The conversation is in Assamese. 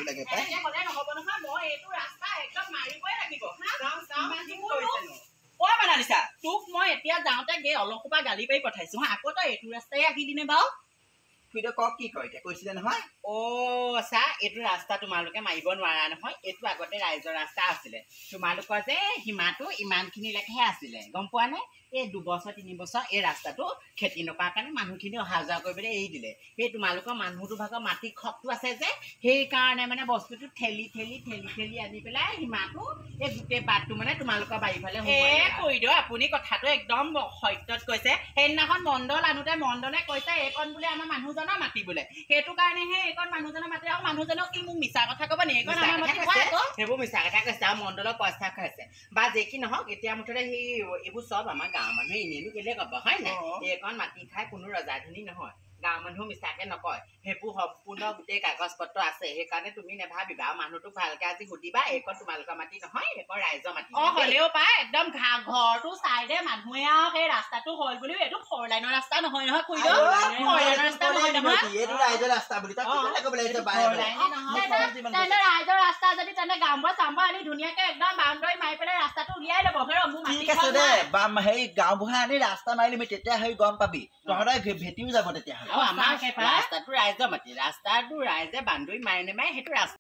লাগে পাই এনে হলে নহব নহয় মই এইটো ৰাস্তা একদম মাৰিবই লাগিব ঐ মানালিছা তোক মই এতিয়া যাওঁতে গে অলপসোপা গালি পাৰি পঠাইছো হা আকৌ তই এইটো ৰাস্তাই আহিলি নে বাৰু খুইদে কক কি কয় এতিয়া কৈছিলে নহয় চা এইটো ৰাস্তা তোমালোকে মাৰিব নোৱাৰা নহয় এইটো আগতে ৰাইজৰ ৰাস্তা আছিলে তোমালোকৰ যে সীমাটো ইমানখিনিলৈকেহে আছিলে গম পোৱা নে এই 2 বছৰ 3 বছৰ এই ৰাস্তাটো খেতি নকৰাৰ কাৰণে মানুহখিনি অহা যোৱা কৰিবলৈ এৰি দিলে সেই তোমালোকৰ মানুহটো ভাগৰ মাটি খকটো আছে যে সেইকাৰণে মানে বস্তুটো ঠেলি আনি পেলাই সীমাটো এই গোটেই বাটটো মানে তোমালোকৰ বাৰীফালে কৈ দিওঁ আপুনি কথাটো একদম সত্যত কৈছে সেইদিনাখন মণ্ডল আনোতে মণ্ডলে কৈছে এইকণ বোলে আমাৰ মানুহজনৰ মাটি বোলে সেইটো কাৰণেহে এইকণ মানুহজনৰ মাটি আৰু মানুহজনক কি মোক মিছা কথা ক'ব নি এইকণ আমাৰ মাটি সেইবোৰ মিছা কথা কৈছে আৰু মণ্ডলৰ পইচা খাইছে বা যে কি নহওক এতিয়া মুঠতে সেই এইবোৰ চব আমাৰ গাঁৱৰ মানুহে এনেইনো কেলে ক'ব হয় নাই এইকণ মাটি খাই কোনো ৰজাধনী নহয় গাঁৱৰ মানুহ মিছাকে নকয় সেইবোৰ সম্পূৰ্ণ গোটেই কাগজ পত্ৰ আছে সেইকাৰণে তুমি নেভাবিবা আৰু মানুহটোক ভালকে আজি সুধিবা এইকণ তোমালোকৰ মাটি নহয় এইকণ ৰাইজৰ মাটি হ'লেও পাই একদম ঘৰটো চাইডে মানুহে আৰু সেই ৰাস্তাটো হ'ল বুলিও এইটো 4 লাইনৰ ৰাস্তা নহয় নহয় খুইদ 4 লাইনৰ ৰাস্তা নহয় নহয় এইটো ৰাইজৰ ৰাস্তা বুলি তই কেলে ক'ব লাগিছে ৰাইজৰ ৰাস্তা যদি তেনে গাঁওবোৰ চাম্ব আনি ধুনীয়াকে একদম বাউণ্ডাৰী মাৰি পেলাই ৰাস্তাটো উলিয়াই ল'ব ঠিক আছে দে সেই গাঁওবুঢ়া আনি ৰাস্তা মাৰিলি তেতিয়া সেই গম পাবি তহঁতে ভেটিও যাব তেতিয়া আমাৰ ৰাস্তাটো ৰাইজৰ মাটি ৰাস্তাটো ৰাইজে বাউণ্ডাৰী মাৰি নেমাৰি সেইটো ৰাস্তা